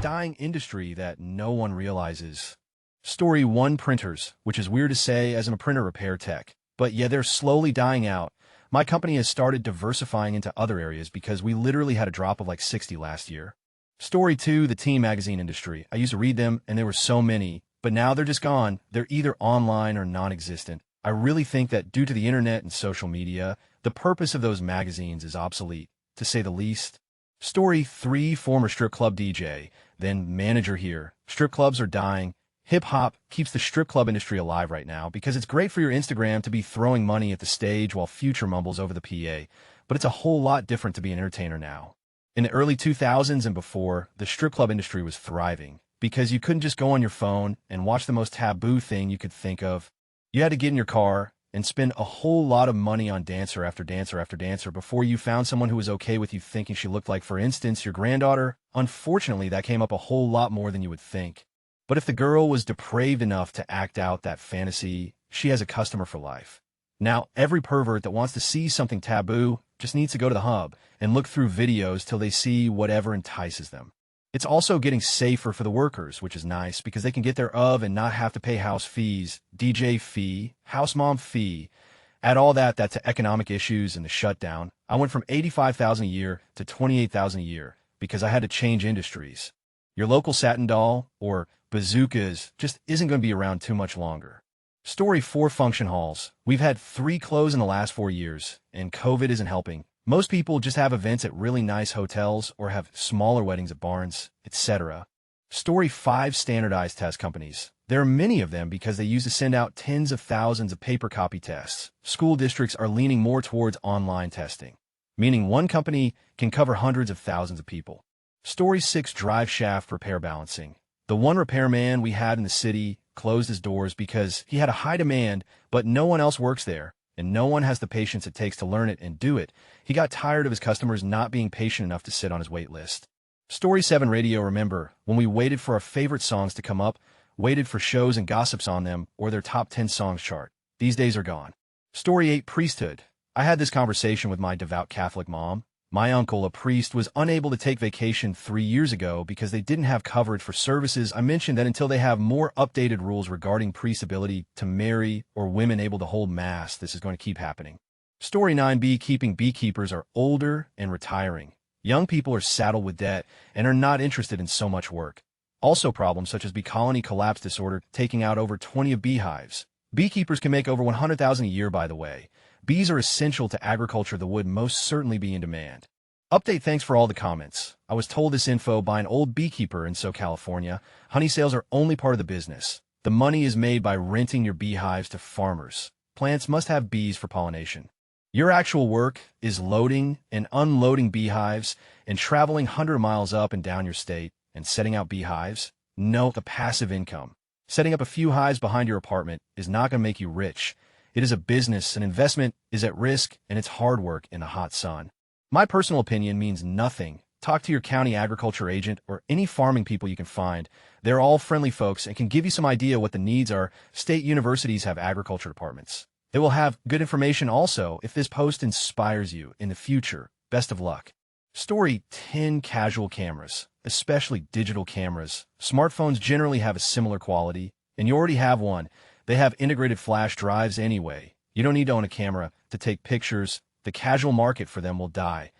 dying industry that no one realizes. Story 1: Printers, which is weird to say as I'm a printer repair tech. But yeah, they're slowly dying out. My company has started diversifying into other areas because we literally had a drop of like 60 last year. Story 2: The teen magazine industry. I used to read them, and there were so many, but now they're just gone. They're either online or non-existent. I really think that due to the internet and social media, the purpose of those magazines is obsolete, to say the least. Story 3: Former strip club DJ, then manager here. Strip clubs are dying. Hip-hop keeps the strip club industry alive right now because it's great for your Instagram to be throwing money at the stage while Future mumbles over the PA, but it's a whole lot different to be an entertainer now. In the early 2000s and before, the strip club industry was thriving because you couldn't just go on your phone and watch the most taboo thing you could think of. You had to get in your car and spend a whole lot of money on dancer after dancer after dancer before you found someone who was okay with you thinking she looked like, for instance, your granddaughter. Unfortunately, that came up a whole lot more than you would think. But if the girl was depraved enough to act out that fantasy, she has a customer for life. Now, every pervert that wants to see something taboo just needs to go to the hub and look through videos till they see whatever entices them. It's also getting safer for the workers, which is nice because they can get their of and not have to pay house fees, DJ fee, house mom fee. Add all that to economic issues and the shutdown. I went from $85,000 a year to $28,000 a year because I had to change industries. Your local satin doll, or bazookas, just isn't going to be around too much longer. Story 4: Function halls. We've had 3 close in the last 4 years, and COVID isn't helping. Most people just have events at really nice hotels or have smaller weddings at barns, etc. Story 5: Standardized test companies. There are many of them because they used to send out tens of thousands of paper copy tests. School districts are leaning more towards online testing, meaning one company can cover hundreds of thousands of people. Story 6: Drive shaft repair balancing. The one repairman we had in the city closed his doors because he had a high demand, but no one else works there, and no one has the patience it takes to learn it and do it. He got tired of his customers not being patient enough to sit on his wait list. Story 7: Radio. Remember, when we waited for our favorite songs to come up, waited for shows and gossips on them, or their top 10 songs chart. These days are gone. Story 8: Priesthood. I had this conversation with my devout Catholic mom. My uncle, a priest, was unable to take vacation 3 years ago because they didn't have coverage for services. I mentioned that until they have more updated rules regarding priest's ability to marry or women able to hold mass, this is going to keep happening. Story 9: Beekeeping. Beekeepers are older and retiring. Young people are saddled with debt and are not interested in so much work. Also problems such as bee colony collapse disorder, taking out over 20 of beehives. Beekeepers can make over $100,000 a year, by the way. Bees are essential to agriculture that would most certainly be in demand. Update: thanks for all the comments. I was told this info by an old beekeeper in California. Honey sales are only part of the business. The money is made by renting your beehives to farmers. Plants must have bees for pollination. Your actual work is loading and unloading beehives and traveling 100 miles up and down your state and setting out beehives. No, the passive income. Setting up a few hives behind your apartment is not going to make you rich. It is a business, an investment is at risk, and it's hard work in the hot sun. My personal opinion means nothing. Talk to your county agriculture agent or any farming people you can find. They're all friendly folks and can give you some idea what the needs are. State universities have agriculture departments. They will have good information also if this post inspires you in the future. Best of luck. Story 10: Casual cameras, especially digital cameras. Smartphones generally have a similar quality, and you already have one. They have integrated flash drives anyway. You don't need to own a camera to take pictures. The casual market for them will die.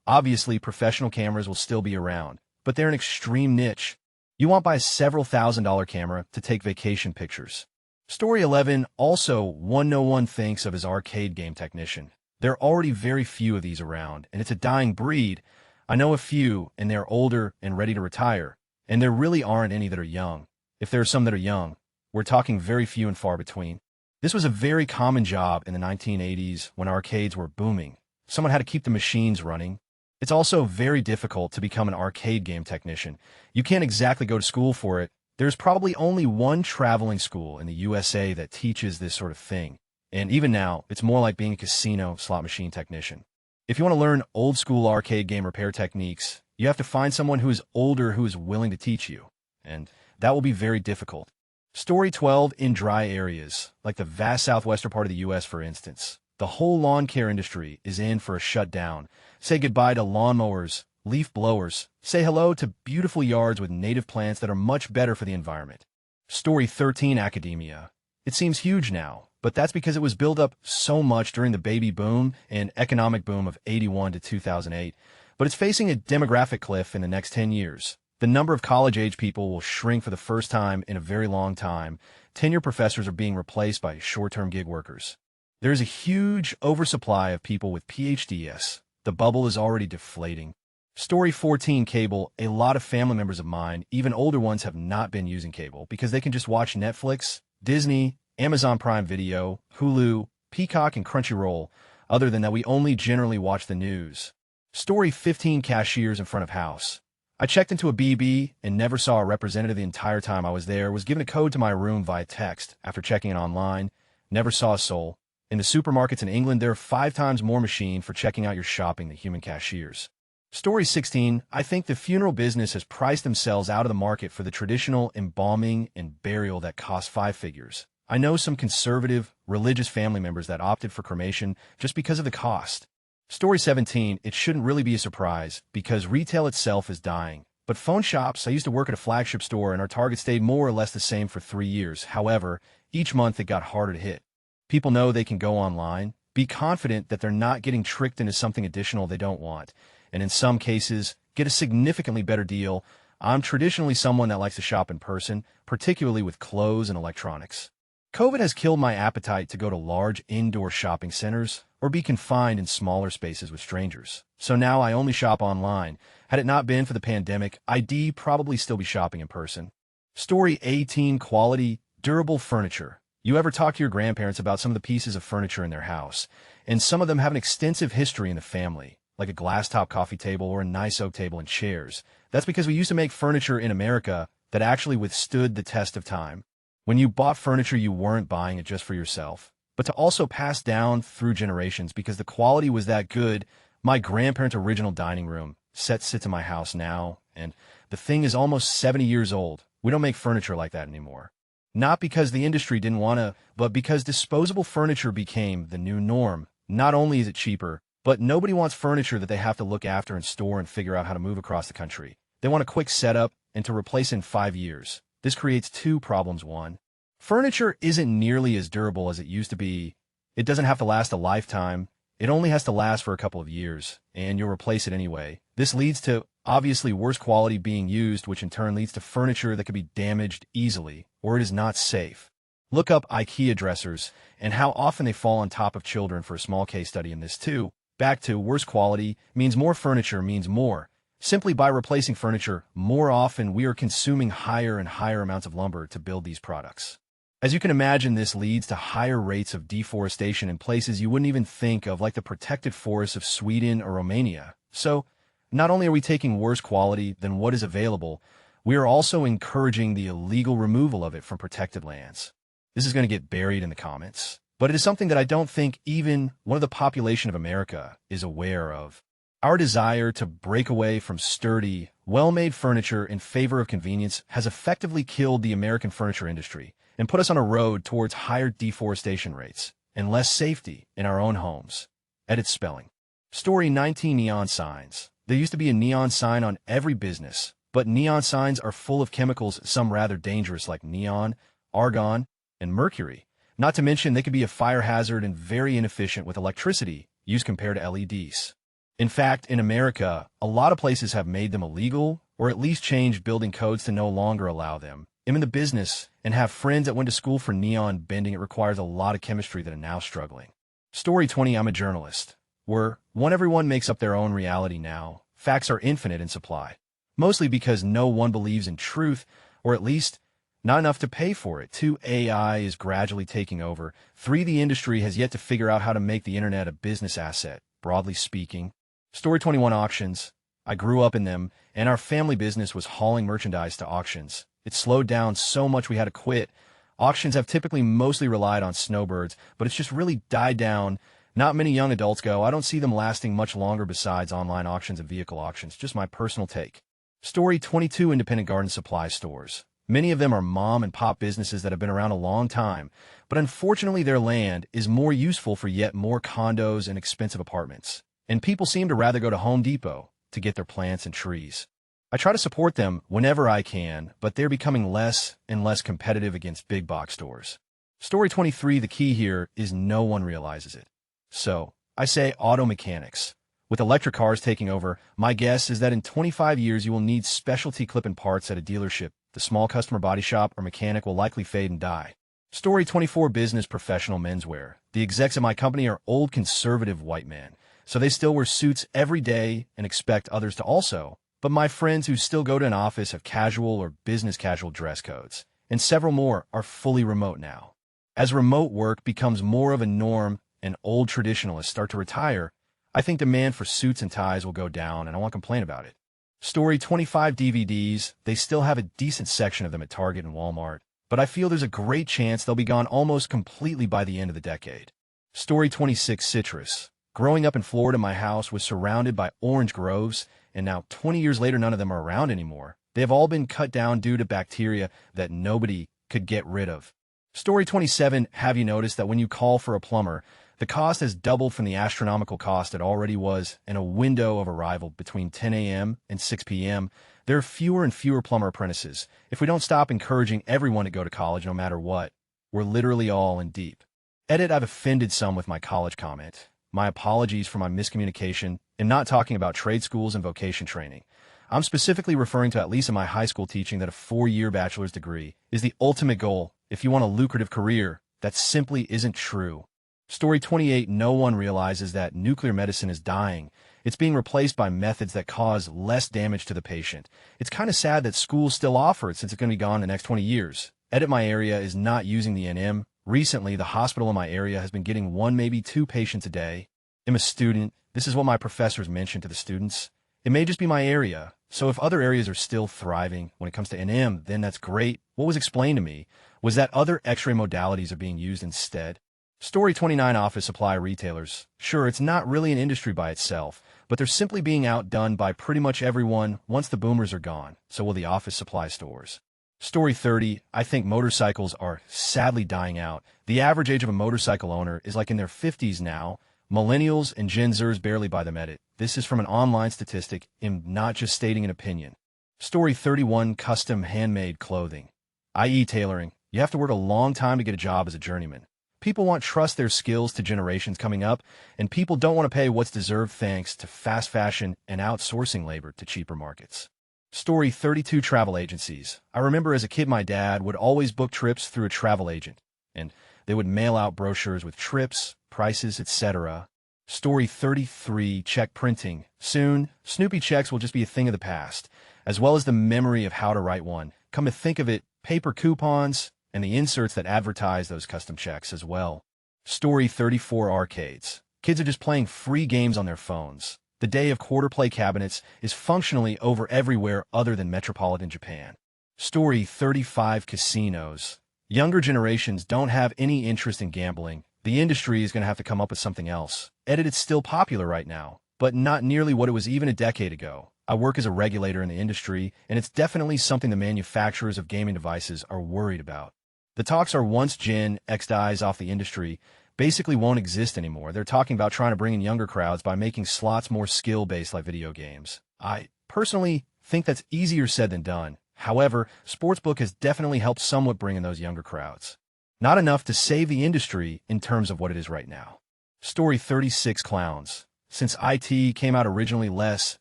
Obviously, professional cameras will still be around, but they're an extreme niche. You won't buy a several $1,000 camera to take vacation pictures. Story 11: Also, one no one thinks of as arcade game technician. There are already very few of these around, and it's a dying breed. I know a few, and they're older and ready to retire, and there really aren't any that are young. If there are some that are young, we're talking very few and far between. This was a very common job in the 1980s when arcades were booming. Someone had to keep the machines running. It's also very difficult to become an arcade game technician. You can't exactly go to school for it. There's probably only one traveling school in the USA that teaches this sort of thing. And even now, it's more like being a casino slot machine technician. If you want to learn old school arcade game repair techniques, you have to find someone who is older who is willing to teach you. And that will be very difficult. Story 12: In dry areas, like the vast southwestern part of the U.S., for instance. The whole lawn care industry is in for a shutdown. Say goodbye to lawnmowers, leaf blowers. Say hello to beautiful yards with native plants that are much better for the environment. Story 13, academia. It seems huge now, but that's because it was built up so much during the baby boom and economic boom of 81 to 2008, but it's facing a demographic cliff in the next 10 years. The number of college-age people will shrink for the first time in a very long time. Tenure professors are being replaced by short-term gig workers. There is a huge oversupply of people with PhDs. The bubble is already deflating. Story 14, cable. A lot of family members of mine, even older ones, have not been using cable because they can just watch Netflix, Disney, Amazon Prime Video, Hulu, Peacock, and Crunchyroll. Other than that, we only generally watch the news. Story 15, cashiers in front of house. I checked into a BB and never saw a representative the entire time I was there. Was given a code to my room via text after checking it online. Never saw a soul. In the supermarkets in England, there are 5 times more machine for checking out your shopping than human cashiers. Story 16, I think the funeral business has priced themselves out of the market for the traditional embalming and burial that costs 5 figures. I know some conservative, religious family members that opted for cremation just because of the cost. Story 17, it shouldn't really be a surprise because retail itself is dying. But phone shops, I used to work at a flagship store and our target stayed more or less the same for 3 years. However, each month it got harder to hit. People know they can go online, be confident that they're not getting tricked into something additional they don't want, and in some cases, get a significantly better deal. I'm traditionally someone that likes to shop in person, particularly with clothes and electronics. COVID has killed my appetite to go to large indoor shopping centers or be confined in smaller spaces with strangers. So now I only shop online. Had it not been for the pandemic, I'd probably still be shopping in person. Story 18, quality, durable furniture. You ever talk to your grandparents about some of the pieces of furniture in their house? And some of them have an extensive history in the family, like a glass-top coffee table or a nice oak table and chairs. That's because we used to make furniture in America that actually withstood the test of time. When you bought furniture, you weren't buying it just for yourself, but to also pass down through generations because the quality was that good. My grandparents' original dining room set sits in my house now, and the thing is almost 70 years old. We don't make furniture like that anymore. Not because the industry didn't want to, but because disposable furniture became the new norm. Not only is it cheaper, but nobody wants furniture that they have to look after and store and figure out how to move across the country. They want a quick setup and to replace in 5 years. This creates 2 problems. 1, furniture isn't nearly as durable as it used to be. It doesn't have to last a lifetime. It only has to last for a couple of years, and you'll replace it anyway. This leads to obviously worse quality being used, which in turn leads to furniture that could be damaged easily, or it is not safe. Look up IKEA dressers and how often they fall on top of children for a small case study in this too. Back to worse quality means more furniture means more. Simply by replacing furniture more often, we are consuming higher and higher amounts of lumber to build these products. As you can imagine, this leads to higher rates of deforestation in places you wouldn't even think of, like the protected forests of Sweden or Romania. So, not only are we taking worse quality than what is available, we are also encouraging the illegal removal of it from protected lands. This is going to get buried in the comments, but it is something that I don't think even one of the population of America is aware of. Our desire to break away from sturdy, well-made furniture in favor of convenience has effectively killed the American furniture industry and put us on a road towards higher deforestation rates and less safety in our own homes. Edit spelling. Story 19, neon signs. There used to be a neon sign on every business, but neon signs are full of chemicals, some rather dangerous like neon, argon, and mercury. Not to mention they could be a fire hazard and very inefficient with electricity used compared to LEDs. In fact, in America, a lot of places have made them illegal or at least changed building codes to no longer allow them. I'm in the business and have friends that went to school for neon bending. It requires a lot of chemistry that are now struggling. Story 20, I'm a journalist. Everyone makes up their own reality now. Facts are infinite in supply. Mostly because no one believes in truth, or at least not enough to pay for it. 2, AI is gradually taking over. 3, the industry has yet to figure out how to make the internet a business asset, broadly speaking. Story 21, auctions. I grew up in them, and our family business was hauling merchandise to auctions. It slowed down so much we had to quit. Auctions have typically mostly relied on snowbirds, but it's just really died down. Not many young adults go. I don't see them lasting much longer besides online auctions and vehicle auctions. Just my personal take. Story 22, independent garden supply stores. Many of them are mom and pop businesses that have been around a long time, but unfortunately their land is more useful for yet more condos and expensive apartments. And people seem to rather go to Home Depot to get their plants and trees. I try to support them whenever I can, but they're becoming less and less competitive against big box stores. Story 23, the key here is no one realizes it. So, I say auto mechanics. With electric cars taking over, my guess is that in 25 years you will need specialty clip-in parts at a dealership. The small customer body shop or mechanic will likely fade and die. Story 24, business professional menswear. The execs at my company are old conservative white men, so they still wear suits every day and expect others to also. But my friends who still go to an office have casual or business casual dress codes, and several more are fully remote now. As remote work becomes more of a norm and old traditionalists start to retire, I think demand for suits and ties will go down, and I won't complain about it. Story 25, DVDs. They still have a decent section of them at Target and Walmart, but I feel there's a great chance they'll be gone almost completely by the end of the decade. Story 26, citrus. Growing up in Florida, my house was surrounded by orange groves, and now 20 years later none of them are around anymore. They have all been cut down due to bacteria that nobody could get rid of. Story 27, have you noticed that when you call for a plumber, the cost has doubled from the astronomical cost it already was in a window of arrival between 10 a.m. and 6 p.m.? There are fewer and fewer plumber apprentices. If we don't stop encouraging everyone to go to college no matter what, we're literally all in deep. Edit, I've offended some with my college comment. My apologies for my miscommunication in not talking about trade schools and vocation training. I'm specifically referring to, at least in my high school teaching, that a 4-year bachelor's degree is the ultimate goal if you want a lucrative career. That simply isn't true. Story 28, no one realizes that nuclear medicine is dying. It's being replaced by methods that cause less damage to the patient. It's kind of sad that schools still offer it since it's going to be gone in the next 20 years. Edit, my area is not using the NM. Recently, the hospital in my area has been getting 1, maybe 2 patients a day. I'm a student. This is what my professors mentioned to the students. It may just be my area, so if other areas are still thriving when it comes to NM, then that's great. What was explained to me was that other X-ray modalities are being used instead. Story 29, office supply retailers. Sure, it's not really an industry by itself, but they're simply being outdone by pretty much everyone once the boomers are gone. So will the office supply stores. Story 30, I think motorcycles are sadly dying out. The average age of a motorcycle owner is like in their 50s now. Millennials and Gen Zers barely buy them. Edit. This is from an online statistic. I'm not just stating an opinion. Story 31, custom handmade clothing, i.e. tailoring. You have to work a long time to get a job as a journeyman. People want to trust their skills to generations coming up, and people don't want to pay what's deserved thanks to fast fashion and outsourcing labor to cheaper markets. Story 32, travel agencies. I remember as a kid my dad would always book trips through a travel agent, and they would mail out brochures with trips, prices, etc. Story 33, check printing. Soon, Snoopy checks will just be a thing of the past, as well as the memory of how to write one. Come to think of it, paper coupons and the inserts that advertise those custom checks as well. Story 34, arcades. Kids are just playing free games on their phones. The day of quarter play cabinets is functionally over everywhere other than metropolitan Japan. Story 35, casinos. Younger generations don't have any interest in gambling. The industry is going to have to come up with something else. Edit, it's still popular right now, but not nearly what it was even a decade ago. I work as a regulator in the industry, and it's definitely something the manufacturers of gaming devices are worried about. The talks are once Gen X dies off the industry, basically won't exist anymore. They're talking about trying to bring in younger crowds by making slots more skill-based like video games. I personally think that's easier said than done. However, Sportsbook has definitely helped somewhat bring in those younger crowds. Not enough to save the industry in terms of what it is right now. Story 36, clowns. Since IT came out originally, less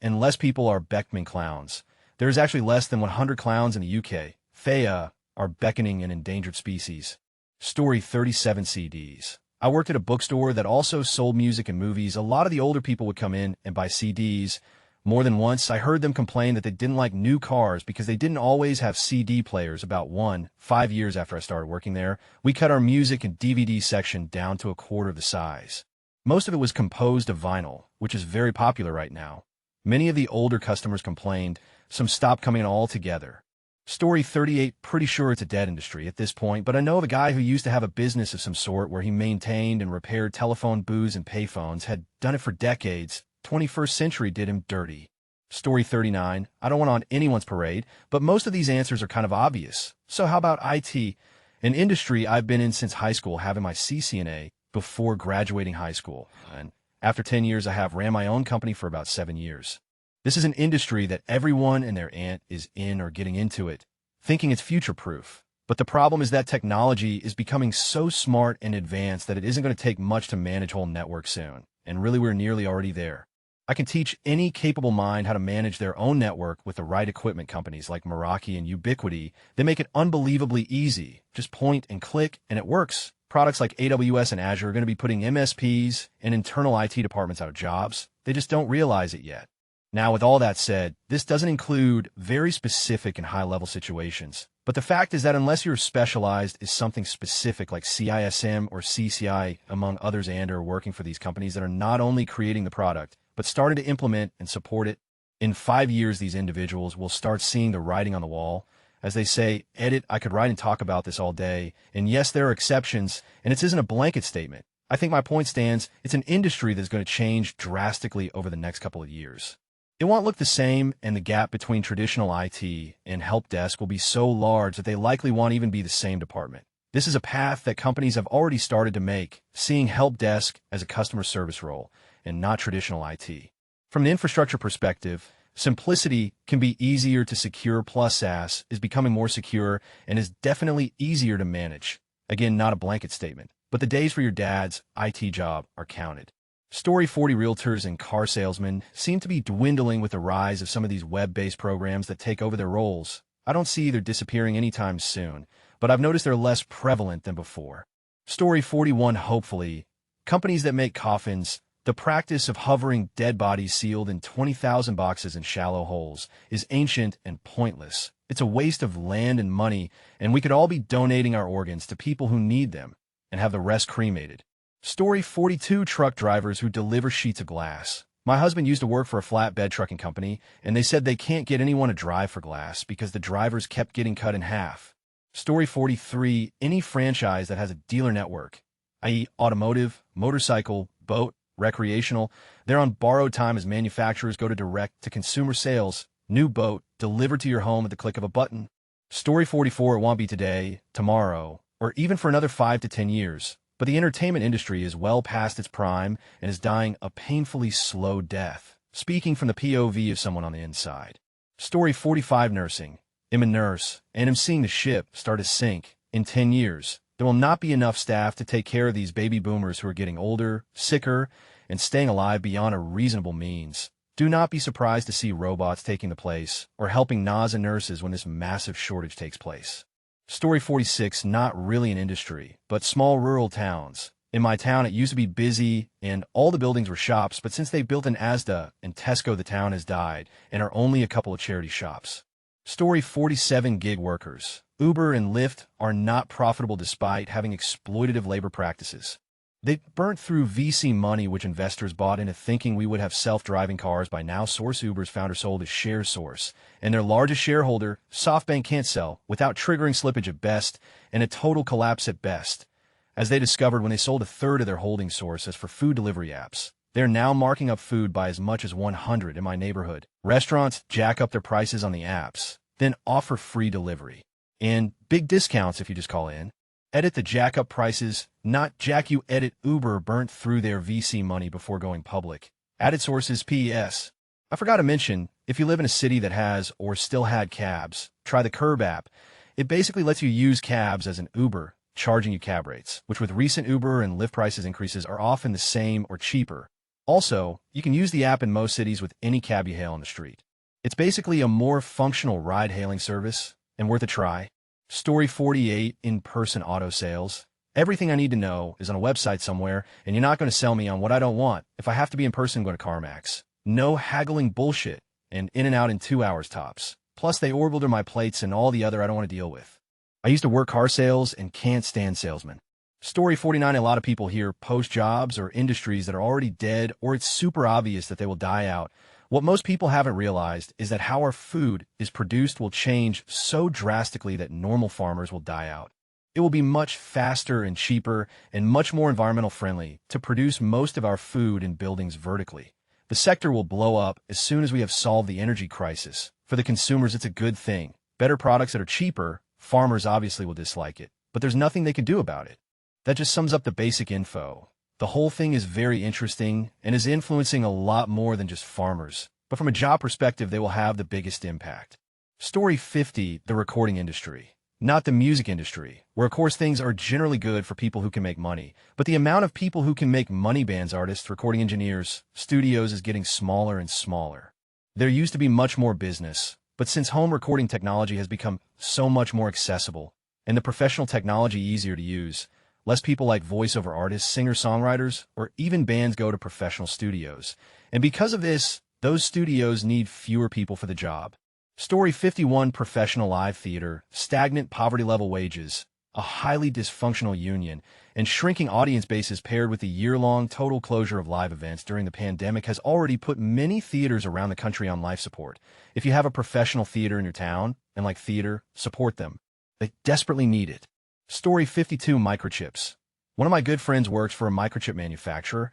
and less people are beckoning clowns. There is actually less than 100 clowns in the UK. They are beckoning an endangered species. Story 37, CDs. I worked at a bookstore that also sold music and movies. A lot of the older people would come in and buy CDs. More than once, I heard them complain that they didn't like new cars because they didn't always have CD players. About 5 years after I started working there, we cut our music and DVD section down to a quarter of the size. Most of it was composed of vinyl, which is very popular right now. Many of the older customers complained. Some stopped coming in altogether. Story 38, pretty sure it's a dead industry at this point, but I know of a guy who used to have a business of some sort where he maintained and repaired telephone booths and payphones, had done it for decades. 21st century did him dirty. Story 39, I don't want on anyone's parade, but most of these answers are kind of obvious. So how about IT? An industry I've been in since high school, having my CCNA before graduating high school. And after 10 years, I have ran my own company for about 7 years. This is an industry that everyone and their aunt is in or getting into it, thinking it's future-proof. But the problem is that technology is becoming so smart and advanced that it isn't going to take much to manage whole networks soon. And really, we're nearly already there. I can teach any capable mind how to manage their own network with the right equipment. Companies like Meraki and Ubiquiti, they make it unbelievably easy. Just point and click, and it works. Products like AWS and Azure are going to be putting MSPs and internal IT departments out of jobs. They just don't realize it yet. Now, with all that said, this doesn't include very specific and high-level situations. But the fact is that unless you're specialized in something specific like CISM or CCI, among others, and are working for these companies that are not only creating the product, but starting to implement and support it, in 5 years, these individuals will start seeing the writing on the wall. As they say, edit, I could write and talk about this all day. And yes, there are exceptions, and it isn't a blanket statement. I think my point stands. It's an industry that's going to change drastically over the next couple of years. It won't look the same, and the gap between traditional IT and help desk will be so large that they likely won't even be the same department. This is a path that companies have already started to make, seeing help desk as a customer service role and not traditional IT. From an infrastructure perspective, simplicity can be easier to secure, plus SaaS is becoming more secure and is definitely easier to manage. Again, not a blanket statement, but the days for your dad's IT job are counted. Story 40 realtors and car salesmen seem to be dwindling with the rise of some of these web-based programs that take over their roles. I don't see either disappearing anytime soon, but I've noticed they're less prevalent than before. Story 41, hopefully, companies that make coffins. The practice of hovering dead bodies sealed in 20,000 boxes in shallow holes is ancient and pointless. It's a waste of land and money, and we could all be donating our organs to people who need them and have the rest cremated. Story 42, truck drivers who deliver sheets of glass. My husband used to work for a flatbed trucking company, and they said they can't get anyone to drive for glass because the drivers kept getting cut in half. Story 43, any franchise that has a dealer network, i.e. automotive, motorcycle, boat, recreational, they're on borrowed time as manufacturers go to direct-to-consumer sales. New boat delivered to your home at the click of a button. Story 44, it won't be today, tomorrow, or even for another 5 to 10 years. But the entertainment industry is well past its prime and is dying a painfully slow death, speaking from the POV of someone on the inside. Story 45, nursing. I'm a nurse, and I'm seeing the ship start to sink. In 10 years, there will not be enough staff to take care of these baby boomers who are getting older, sicker, and staying alive beyond a reasonable means. Do not be surprised to see robots taking the place or helping NASA nurses when this massive shortage takes place. Story 46, not really an industry, but small rural towns. In my town, it used to be busy and all the buildings were shops, but since they built an Asda and Tesco, the town has died and are only a couple of charity shops. Story 47, gig workers. Uber and Lyft are not profitable despite having exploitative labor practices. They burnt through VC money which investors bought into thinking we would have self-driving cars by now. Source Uber's founder sold his share Source, and their largest shareholder, SoftBank, can't sell without triggering slippage at best and a total collapse at best. As they discovered when they sold a third of their holding Source as for food delivery apps, they're now marking up food by as much as 100 in my neighborhood. Restaurants jack up their prices on the apps, then offer free delivery. And big discounts if you just call in. Edit the jack up prices, not jack you edit. Uber burnt through their VC money before going public. Added sources PS. I forgot to mention, if you live in a city that has or still had cabs, try the Curb app. It basically lets you use cabs as an Uber, charging you cab rates, which with recent Uber and Lyft prices increases are often the same or cheaper. Also, you can use the app in most cities with any cab you hail on the street. It's basically a more functional ride-hailing service and worth a try. Story 48, in-person auto sales. Everything I need to know is on a website somewhere, and you're not going to sell me on what I don't want. If I have to be in person, go to CarMax. No haggling bullshit, and in and out in 2 hours tops. Plus, they order my plates and all the other I don't want to deal with. I used to work car sales and can't stand salesmen. Story 49, a lot of people here post jobs or industries that are already dead, or it's super obvious that they will die out. What most people haven't realized is that how our food is produced will change so drastically that normal farmers will die out. It will be much faster and cheaper and much more environmental friendly to produce most of our food in buildings vertically. The sector will blow up as soon as we have solved the energy crisis. For the consumers, it's a good thing. Better products that are cheaper, farmers obviously will dislike it, but there's nothing they can do about it. That just sums up the basic info. The whole thing is very interesting and is influencing a lot more than just farmers. but from a job perspective, they will have the biggest impact. Story 50, the recording industry. Not the music industry, where of course things are generally good for people who can make money, but the amount of people who can make money, bands, artists, recording engineers, studios, is getting smaller and smaller. There used to be much more business, but since home recording technology has become so much more accessible, and the professional technology easier to use, less people like voiceover artists, singer-songwriters, or even bands go to professional studios. And because of this, those studios need fewer people for the job. Story 51, professional live theater, stagnant poverty-level wages, a highly dysfunctional union, and shrinking audience bases paired with the year-long total closure of live events during the pandemic has already put many theaters around the country on life support. If you have a professional theater in your town and like theater, support them. They desperately need it. Story 52, microchips. One of my good friends works for a microchip manufacturer.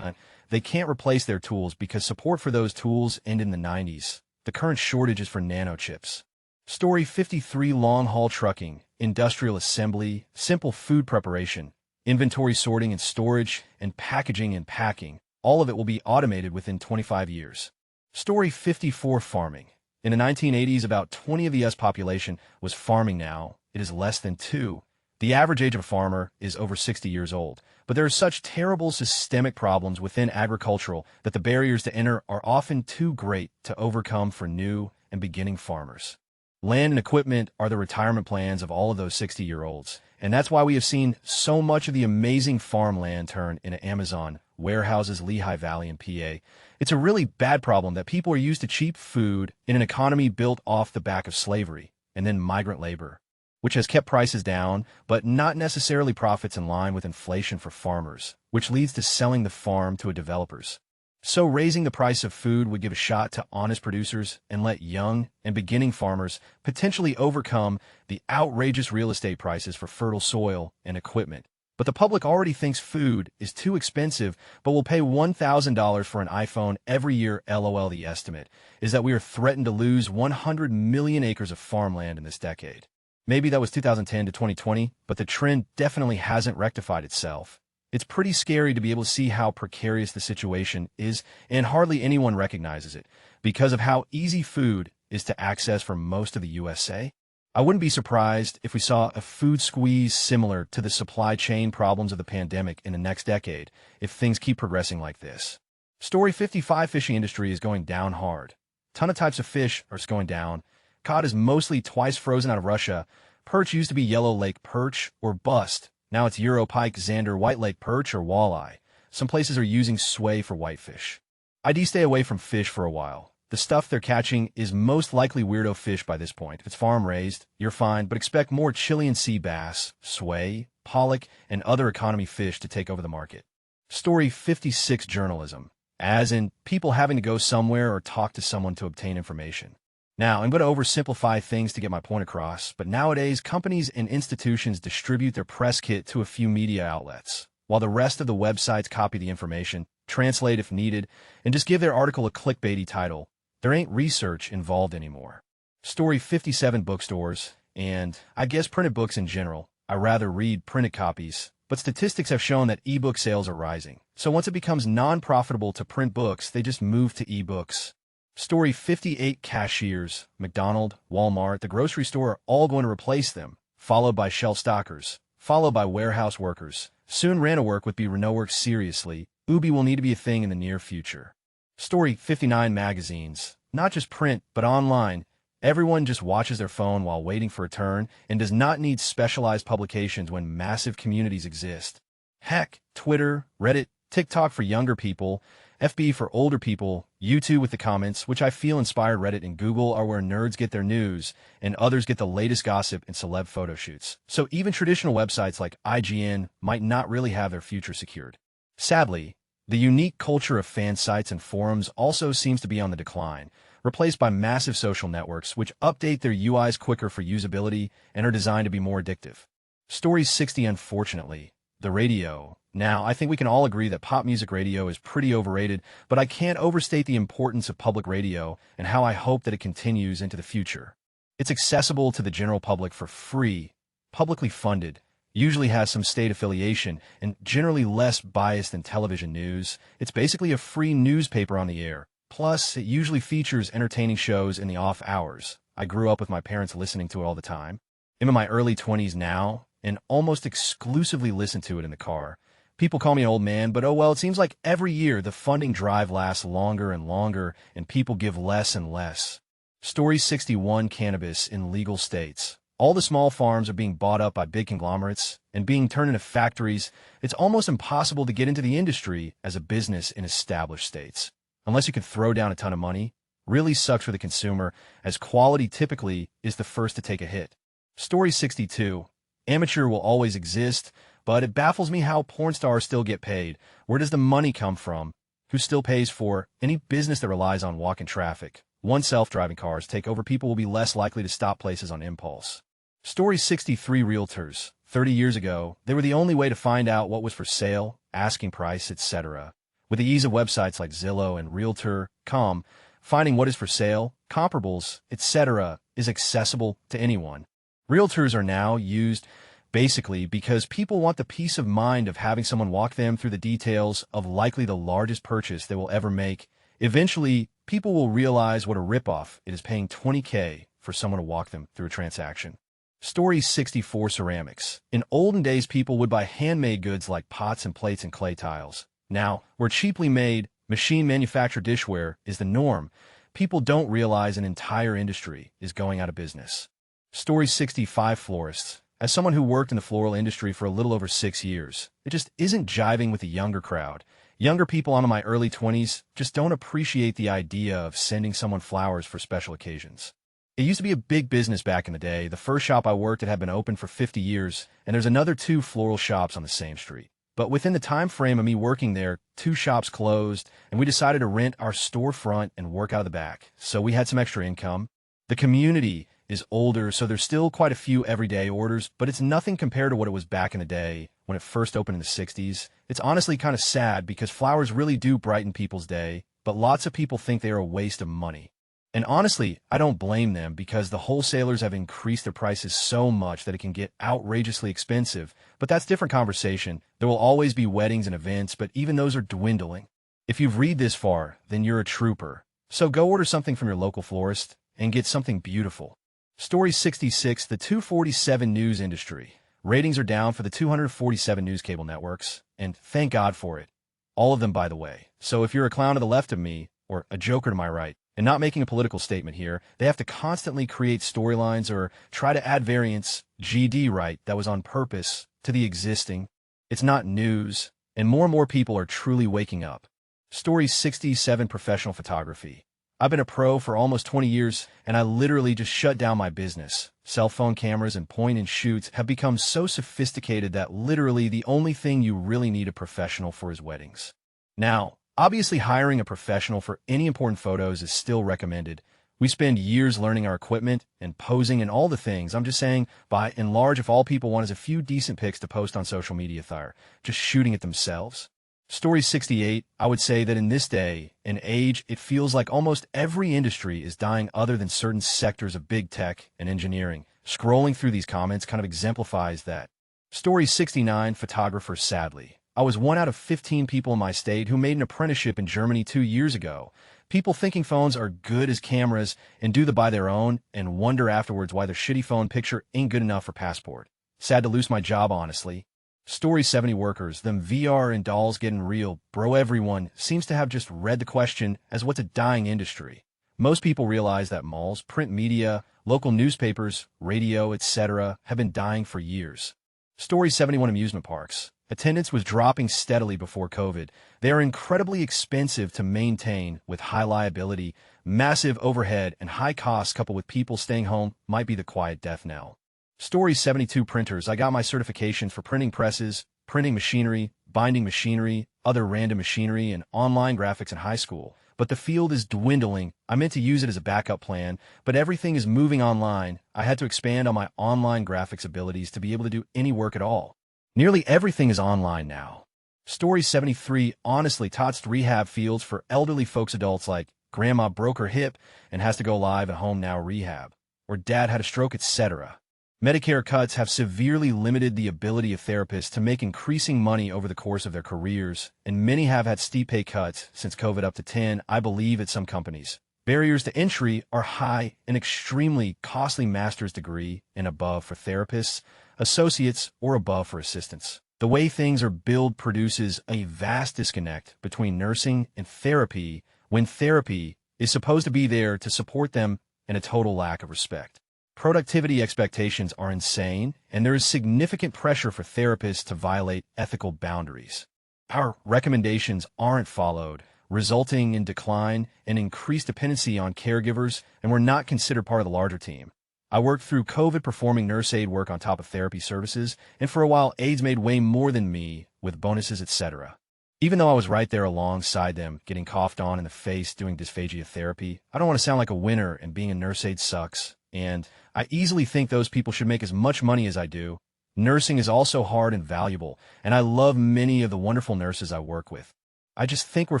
They can't replace their tools because support for those tools ended in the 90s. The current shortage is for nanochips. Story 53, long-haul trucking, industrial assembly, simple food preparation, inventory sorting and storage, and packaging and packing. All of it will be automated within 25 years. Story 54, farming. In the 1980s, about 20 of the U.S. population was farming. Now it is less than 2. The average age of a farmer is over 60 years old, but there are such terrible systemic problems within agricultural that the barriers to enter are often too great to overcome for new and beginning farmers. Land and equipment are the retirement plans of all of those 60-year-olds, and that's why we have seen so much of the amazing farmland turn into Amazon warehouses, Lehigh Valley, and PA. It's a really bad problem that people are used to cheap food in an economy built off the back of slavery and then migrant labor, which has kept prices down, but not necessarily profits in line with inflation for farmers, which leads to selling the farm to developers. So raising the price of food would give a shot to honest producers and let young and beginning farmers potentially overcome the outrageous real estate prices for fertile soil and equipment. But the public already thinks food is too expensive, but will pay $1,000 for an iPhone every year. LOL. The estimate is that we are threatened to lose 100 million acres of farmland in this decade. Maybe that was 2010 to 2020, but the trend definitely hasn't rectified itself. It's pretty scary to be able to see how precarious the situation is, and hardly anyone recognizes it because of how easy food is to access for most of the USA. I wouldn't be surprised if we saw a food squeeze similar to the supply chain problems of the pandemic in the next decade if things keep progressing like this. Story 55, fishing industry is going down hard. Ton of types of fish are going down. Cod is mostly twice frozen out of Russia. Perch used to be yellow lake perch or bust. Now it's Euro pike, zander, white lake perch, or walleye. Some places are using sway for whitefish. I'd stay away from fish for a while. The stuff they're catching is most likely weirdo fish by this point. If it's farm-raised, you're fine, but expect more Chilean sea bass, sway, pollock, and other economy fish to take over the market. Story 56, journalism. As in, people having to go somewhere or talk to someone to obtain information. Now, I'm going to oversimplify things to get my point across, but nowadays, companies and institutions distribute their press kit to a few media outlets, while the rest of the websites copy the information, translate if needed, and just give their article a clickbaity title. There ain't research involved anymore. Story 57, bookstores, and I guess printed books in general. I rather read printed copies, but statistics have shown that ebook sales are rising. So once it becomes non-profitable to print books, they just move to ebooks. Story 58, cashiers. McDonald's, Walmart, the grocery store are all going to replace them, followed by shelf stockers, followed by warehouse workers. Soon Rana work would be Renault work. Seriously, Ubi will need to be a thing in the near future. Story 59, magazines. Not just print, but online. Everyone just watches their phone while waiting for a turn and does not need specialized publications when massive communities exist. Heck, Twitter, Reddit, TikTok for younger people, FB for older people, YouTube with the comments, which I feel inspired. Reddit and Google are where nerds get their news, and others get the latest gossip and celeb photo shoots. So even traditional websites like IGN might not really have their future secured. Sadly, the unique culture of fan sites and forums also seems to be on the decline, replaced by massive social networks which update their UIs quicker for usability and are designed to be more addictive. Story 60, unfortunately, the radio. Now, I think we can all agree that pop music radio is pretty overrated, but I can't overstate the importance of public radio and how I hope that it continues into the future. It's accessible to the general public for free, publicly funded, usually has some state affiliation, and generally less biased than television news. It's basically a free newspaper on the air, Plus, it usually features entertaining shows in the off hours. I grew up with my parents listening to it all the time. I'm in my early 20s now and almost exclusively listen to it in the car. People call me an old man, but oh well, it seems like every year the funding drive lasts longer and longer and people give less and less. Story 61: Cannabis in legal states. All the small farms are being bought up by big conglomerates and being turned into factories. It's almost impossible to get into the industry as a business in established states. Unless you can throw down a ton of money. Really sucks for the consumer, as quality typically is the first to take a hit. Story 62. Amateur will always exist, but it baffles me how porn stars still get paid. Where does the money come from? Who still pays for any business that relies on walking traffic? Once self-driving cars take over, people will be less likely to stop places on impulse. Story 63: Realtors. 30 years ago, they were the only way to find out what was for sale, asking price, etc. With the ease of websites like Zillow and Realtor.com, finding what is for sale, comparables, etc. is accessible to anyone. Realtors are now used basically because people want the peace of mind of having someone walk them through the details of likely the largest purchase they will ever make. Eventually, people will realize what a ripoff it is paying $20K for someone to walk them through a transaction. Story 64: Ceramics. In olden days, people would buy handmade goods like pots and plates and clay tiles. Now, where cheaply made, machine-manufactured dishware is the norm, people don't realize an entire industry is going out of business. Story 65: Florists. As someone who worked in the floral industry for a little over 6 years, it just isn't jiving with the younger crowd. Younger people, I'm in my early 20s, just don't appreciate the idea of sending someone flowers for special occasions. It used to be a big business back in the day. The first shop I worked at had been open for 50 years, and there's another 2 floral shops on the same street. But within the time frame of me working there, 2 shops closed, and we decided to rent our storefront and work out of the back. So we had some extra income. The community is older, so there's still quite a few everyday orders, but it's nothing compared to what it was back in the day when it first opened in the 60s. It's honestly kind of sad because flowers really do brighten people's day, but lots of people think they are a waste of money. And honestly, I don't blame them because the wholesalers have increased their prices so much that it can get outrageously expensive. But that's a different conversation. There will always be weddings and events, but even those are dwindling. If you've read this far, then you're a trooper. So go order something from your local florist and get something beautiful. Story 66: The 247 news industry. Ratings are down for the 247 news cable networks, and thank God for it. All of them, by the way. So if you're a clown to the left of me, or a joker to my right, and not making a political statement here, they have to constantly create storylines or try to add variants, GD right, that was on purpose, to the existing. It's not news, and more people are truly waking up. Story 67: Professional photography. I've been a pro for almost 20 years, and I literally just shut down my business. Cell phone cameras and point-and-shoots have become so sophisticated that literally the only thing you really need a professional for is weddings. Now, obviously hiring a professional for any important photos is still recommended. We spend years learning our equipment and posing and all the things. I'm just saying, by and large, if all people want is a few decent pics to post on social media, they're just shooting it themselves. Story 68: I would say that in this day and age, it feels like almost every industry is dying other than certain sectors of big tech and engineering. Scrolling through these comments kind of exemplifies that. Story 69: Photographers. Sadly, I was 1 out of 15 people in my state who made an apprenticeship in Germany 2 years ago. People thinking phones are good as cameras and do the buy their own and wonder afterwards why their shitty phone picture ain't good enough for passport. Sad to lose my job, honestly. Story 70: Workers. Them VR and dolls getting real. Bro, everyone seems to have just read the question as what's a dying industry. Most people realize that malls, print media, local newspapers, radio, etc. have been dying for years. Story 71: Amusement parks. Attendance was dropping steadily before COVID. They are incredibly expensive to maintain with high liability, massive overhead, and high costs coupled with people staying home might be the quiet death knell. Story 72: Printers. I got my certifications for printing presses, printing machinery, binding machinery, other random machinery, and online graphics in high school. But the field is dwindling. I meant to use it as a backup plan, but everything is moving online. I had to expand on my online graphics abilities to be able to do any work at all. Nearly everything is online now. Story 73: Honestly, touched rehab fields for elderly folks, adults like grandma broke her hip and has to go live at home now rehab, or dad had a stroke, etc. Medicare cuts have severely limited the ability of therapists to make increasing money over the course of their careers, and many have had steep pay cuts since COVID up to 10, I believe, at some companies. Barriers to entry are high, an extremely costly master's degree and above for therapists, associates, or above for assistants. The way things are billed produces a vast disconnect between nursing and therapy when therapy is supposed to be there to support them, and a total lack of respect. Productivity expectations are insane, and there is significant pressure for therapists to violate ethical boundaries. Our recommendations aren't followed, resulting in decline and increased dependency on caregivers, and we're not considered part of the larger team. I worked through COVID performing nurse aid work on top of therapy services, and for a while aides made way more than me, with bonuses, etc. Even though I was right there alongside them, getting coughed on in the face doing dysphagia therapy, I don't want to sound like a winner, and being a nurse aide sucks, and I easily think those people should make as much money as I do. Nursing is also hard and valuable, and I love many of the wonderful nurses I work with. I just think we're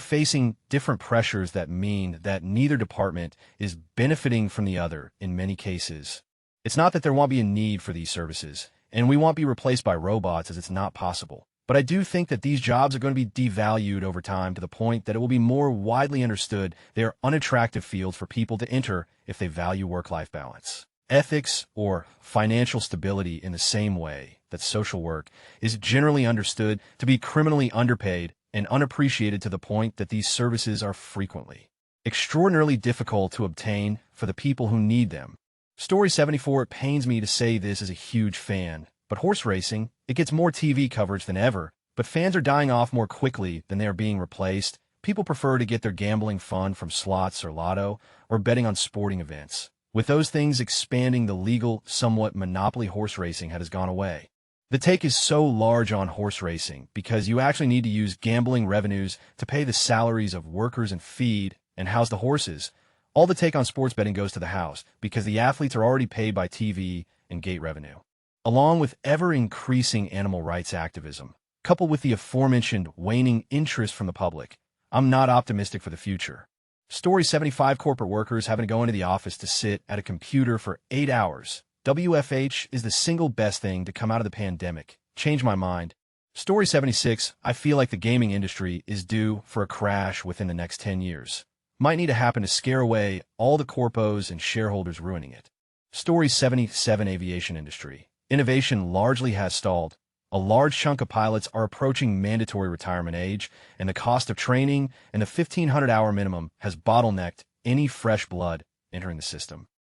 facing different pressures that mean that neither department is benefiting from the other in many cases. It's not that there won't be a need for these services, and we won't be replaced by robots, as it's not possible. But I do think that these jobs are going to be devalued over time to the point that it will be more widely understood they are unattractive fields for people to enter if they value work-life balance. Ethics or financial stability, in the same way that social work is generally understood to be criminally underpaid and unappreciated, to the point that these services are frequently extraordinarily difficult to obtain for the people who need them. Story 74, it pains me to say this as a huge fan, but horse racing, it gets more TV coverage than ever, but fans are dying off more quickly than they are being replaced. People prefer to get their gambling fun from slots or lotto, or betting on sporting events. With those things expanding, the legal, somewhat monopoly horse racing has gone away. The take is so large on horse racing because you actually need to use gambling revenues to pay the salaries of workers and feed and house the horses. All the take on sports betting goes to the house because the athletes are already paid by TV and gate revenue. Along with ever-increasing animal rights activism, coupled with the aforementioned waning interest from the public, I'm not optimistic for the future. Story 75, corporate workers having to go into the office to sit at a computer for 8 hours. WFH is the single best thing to come out of the pandemic. Change my mind. Story 76, I feel like the gaming industry is due for a crash within the next 10 years. Might need to happen to scare away all the corpos and shareholders ruining it. Story 77, aviation industry. Innovation largely has stalled. A large chunk of pilots are approaching mandatory retirement age, and the cost of training and the 1,500-hour minimum has bottlenecked any fresh blood entering the system.